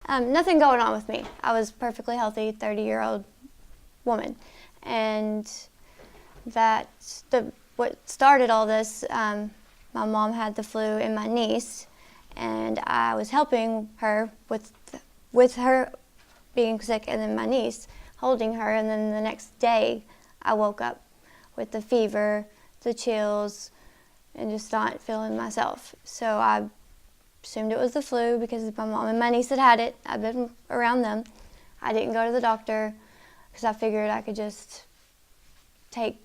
Nothing going on with me. I was perfectly healthy, 30-year-old woman. And what started all this, my mom had the flu and my niece, and I was helping her with her being sick, and then my niece holding her, and then the next day I woke up with the fever, the chills, and just not feeling myself. So I assumed it was the flu because my mom and my niece had it. I've been around them. I didn't go to the doctor because I figured I could just take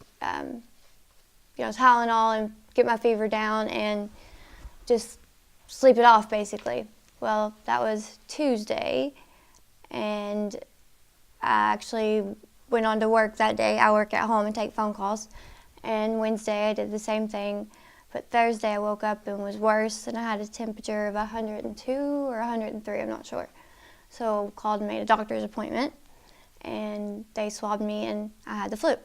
Tylenol and get my fever down and just sleep it off, basically. Well, that was Tuesday, and I actually went on to work that day. I work at home and take phone calls, and Wednesday I did the same thing. But Thursday I woke up and was worse, and I had a temperature of 102 or 103, I'm not sure. So called and made a doctor's appointment, and they swabbed me, and I had the flu.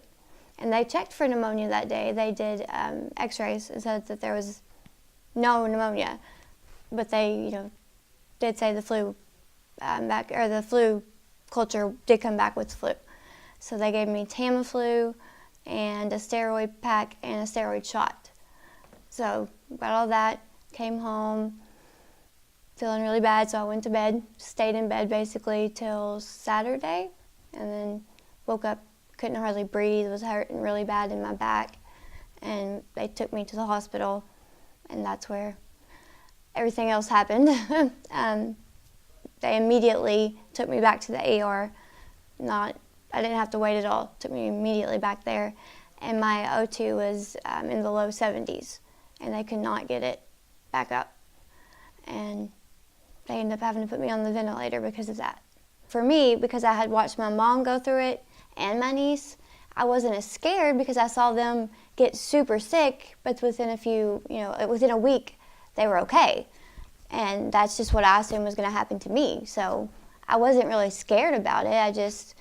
And they checked for pneumonia that day. They did x-rays and said that there was no pneumonia, but they, did say the flu the flu culture did come back with flu. So they gave me Tamiflu and a steroid pack and a steroid shot. So got all that, came home, feeling really bad, so I went to bed, stayed in bed basically till Saturday, and then woke up, couldn't hardly breathe, was hurting really bad in my back, and they took me to the hospital, and that's where everything else happened. They immediately took me back to the ER. I didn't have to wait at all, took me immediately back there, and my O2 was in the low 70s. And they could not get it back up. And they ended up having to put me on the ventilator because of that. For me, because I had watched my mom go through it and my niece, I wasn't as scared because I saw them get super sick, but within a week, they were okay. And that's just what I assumed was gonna happen to me. So I wasn't really scared about it. I just,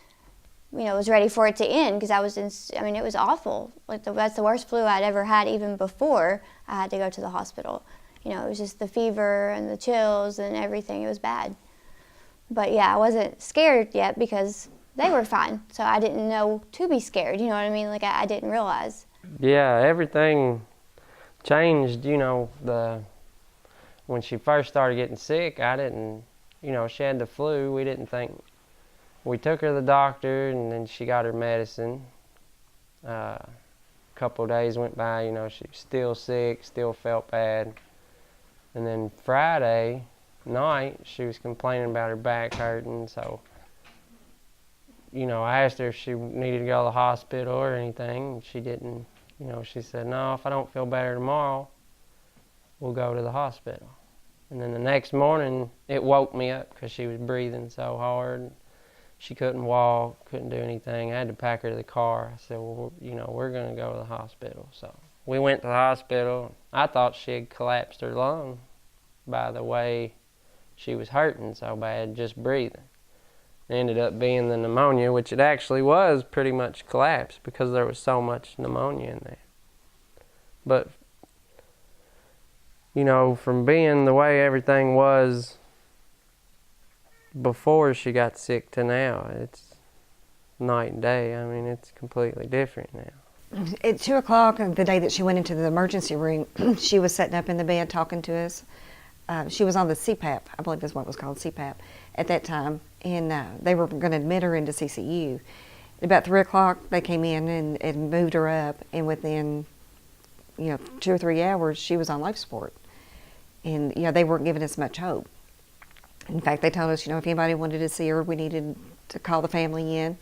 was ready for it to end because it was awful. That's the worst flu I'd ever had even before I had to go to the hospital. It was just the fever and the chills and everything. It was bad. But yeah, I wasn't scared yet because they were fine. So I didn't know to be scared, you know what I mean? I didn't realize. Yeah, everything changed, when she first started getting sick, I didn't, she had the flu. We didn't think. We took her to the doctor, and then she got her medicine. A couple of days went by, she was still sick, still felt bad. And then Friday night, she was complaining about her back hurting, so, I asked her if she needed to go to the hospital or anything, and she didn't, she said, no, if I don't feel better tomorrow, we'll go to the hospital. And then the next morning, it woke me up because she was breathing so hard. She couldn't walk, couldn't do anything. I had to pack her to the car. I said, well, we're going to go to the hospital. So we went to the hospital. I thought she had collapsed her lung by the way she was hurting so bad, just breathing. It ended up being the pneumonia, which it actually was pretty much collapsed because there was so much pneumonia in there. But, from being the way everything was before she got sick to now, it's night and day. It's completely different now. At 2 o'clock the day that she went into the emergency room, she was sitting up in the bed talking to us. She was on the CPAP, I believe that's what it was called, CPAP, at that time, and they were going to admit her into CCU. About 3 o'clock, they came in and moved her up, and within 2 or 3 hours, she was on life support. And, they weren't giving us much hope. In fact, they told us, if anybody wanted to see her, we needed to call the family in.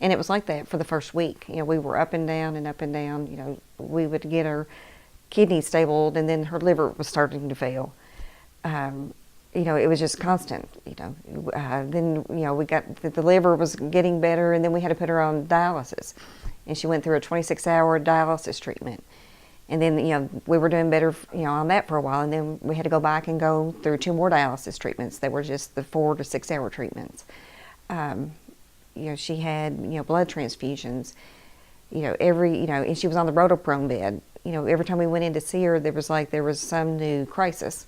And it was like that for the first week. We were up and down and up and down. We would get her kidneys stabilized, and then her liver was starting to fail. It was just constant, Then, we got, the liver was getting better, and then we had to put her on dialysis. And she went through a 26-hour dialysis treatment. And then, we were doing better, on that for a while, and then we had to go back and go through 2 more dialysis treatments. They were just the 4 to 6 hour treatments. She had, blood transfusions, and she was on the rotoprone bed. Every time we went in to see her, there was some new crisis.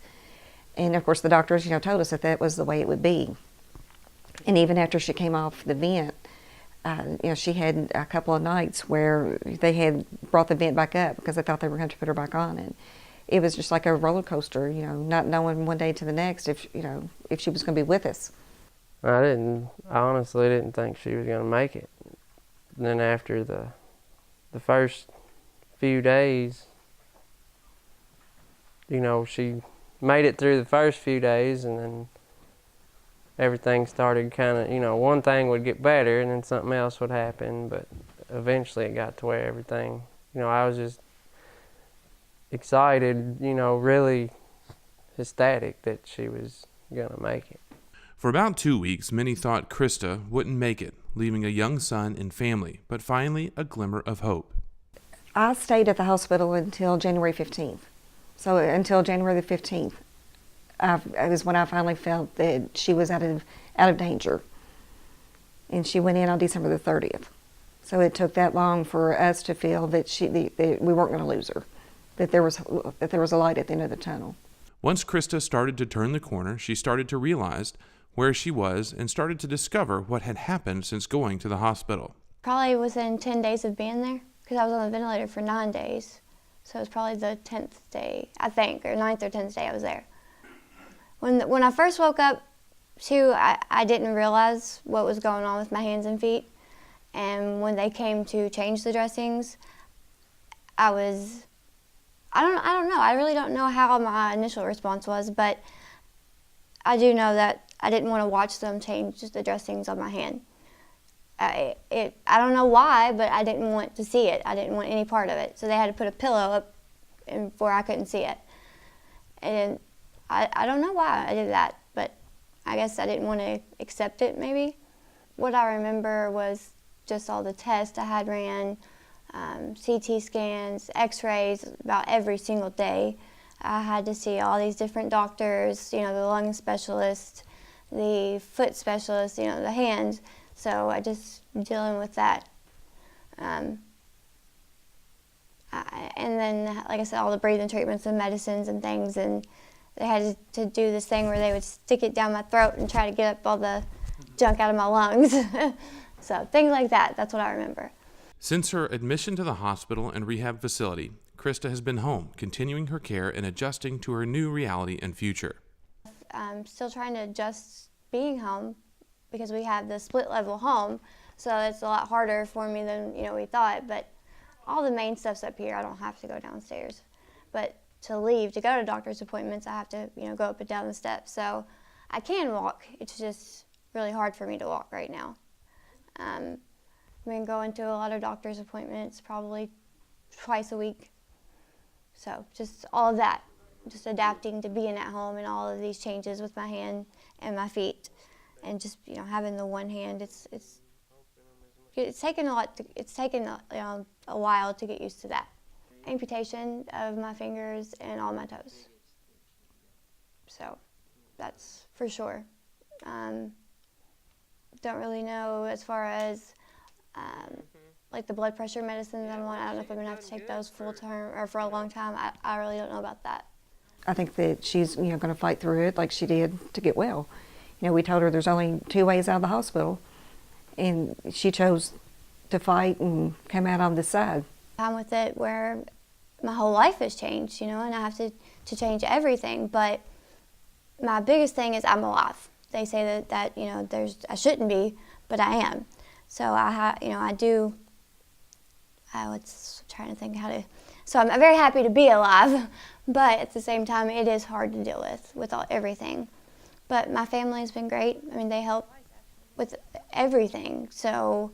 And of course the doctors, told us that was the way it would be. And even after she came off the vent, she had a couple of nights where they had brought the vent back up because they thought they were going to put her back on. And it was just like a roller coaster, not knowing one day to the next if she was going to be with us. I honestly didn't think she was going to make it. And then after the first few days, she made it through the first few days, and then everything started kind of, one thing would get better and then something else would happen, but eventually it got to where everything, I was just excited, really ecstatic that she was going to make it. For about 2 weeks, many thought Christa wouldn't make it, leaving a young son and family, but finally a glimmer of hope. I stayed at the hospital until January 15th. So until January the 15th, it was when I finally felt that she was out of danger. And she went in on December the 30th. So it took that long for us to feel that we weren't going to lose her, that there was a light at the end of the tunnel. Once Christa started to turn the corner, she started to realize where she was and started to discover what had happened since going to the hospital. Probably within 10 days of being there, because I was on the ventilator for 9 days. So it was probably the 10th day, I think, or 9th or 10th day I was there. When I first woke up, too, I didn't realize what was going on with my hands and feet. And when they came to change the dressings, I don't know. I really don't know how my initial response was, but I do know that I didn't want to watch them change the dressings on my hand. I don't know why, but I didn't want to see it. I didn't want any part of it. So they had to put a pillow up where I couldn't see it. And I don't know why I did that, but I guess I didn't want to accept it, maybe. What I remember was just all the tests I had ran, CT scans, x-rays about every single day. I had to see all these different doctors, the lung specialist, the foot specialist, the hands. So I just dealing with that. And then, like I said, all the breathing treatments and medicines and things, and they had to do this thing where they would stick it down my throat and try to get up all the junk out of my lungs. So things like that, that's what I remember. Since her admission to the hospital and rehab facility, Christa has been home, continuing her care and adjusting to her new reality and future. I'm still trying to adjust being home because we have the split-level home, so it's a lot harder for me than we thought. But all the main stuff's up here. I don't have to go downstairs. But to leave, to go to doctor's appointments, I have to go up and down the steps. So I can walk. It's just really hard for me to walk right now. I've been going to a lot of doctor's appointments, probably twice a week. So just all of that, just adapting to being at home and all of these changes with my hand and my feet, and just having the one hand. It's taken a lot. It's taken a while to get used to that. Amputation of my fingers and all my toes. So that's for sure. Don't really know as far as like the blood pressure medicines I'm on. I don't know if I'm going to have to take those full term or for a long time. I really don't know about that. I think that she's going to fight through it like she did to get well. We told her there's only 2 ways out of the hospital, and she chose to fight and come out on this side. I'm with it where my whole life has changed, and I have to change everything. But my biggest thing is I'm alive. They say that I shouldn't be, but I am. So I do. I was trying to think how to. So I'm very happy to be alive, but at the same time, it is hard to deal with everything. But my family has been great. I mean, they help with everything. So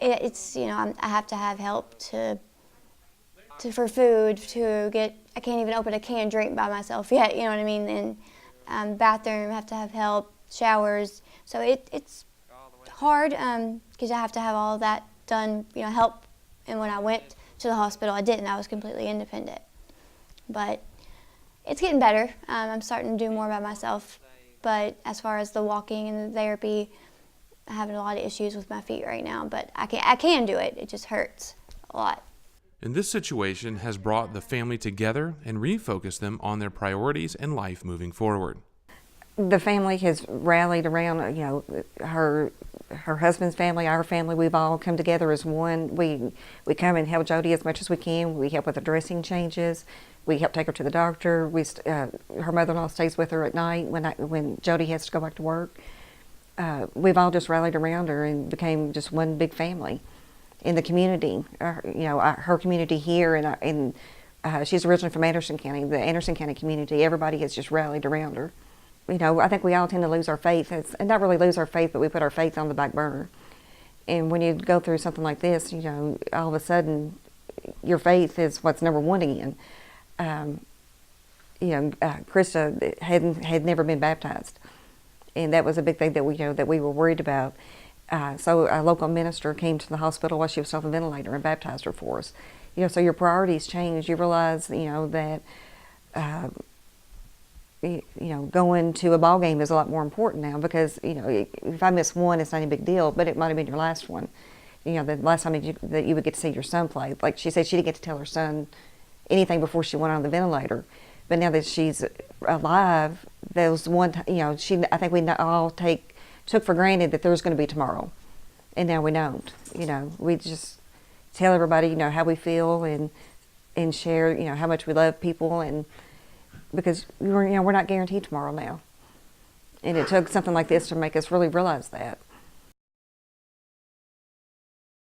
it's I have to have help for food, to get. I can't even open a canned drink by myself yet. You know what I mean? And bathroom, have to have help, showers. So it's hard because I have to have all of that done. Help. And when I went to the hospital, I didn't. I was completely independent. But it's getting better. I'm starting to do more by myself. But as far as the walking and the therapy, I'm having a lot of issues with my feet right now. But I can do it. It just hurts a lot. And this situation has brought the family together and refocused them on their priorities and life moving forward. The family has rallied around, her husband's family, our family. We've all come together as one. We come and help Jody as much as we can. We help with the dressing changes. We help take her to the doctor. Her mother-in-law stays with her at night when Jody has to go back to work. We've all just rallied around her and became just one big family in the community. Her community here, and she's originally from Anderson County, the Anderson County community. Everybody has just rallied around her. I think we all tend to lose our faith, and not really lose our faith, but we put our faith on the back burner. And when you go through something like this, all of a sudden, your faith is what's number one again. Christa had never been baptized, and that was a big thing that we were worried about. So a local minister came to the hospital while she was off a ventilator and baptized her for us. So your priorities change. You realize, that going to a ball game is a lot more important now, because if I miss one, it's not a big deal, but it might have been your last one. The last time that you would get to see your son play. Like she said, she didn't get to tell her son anything before she went on the ventilator. But now that she's alive, there was one. I think we all took for granted that there was going to be tomorrow, and now we don't. We just tell everybody how we feel and share how much we love people, and because we're not guaranteed tomorrow now, and it took something like this to make us really realize that.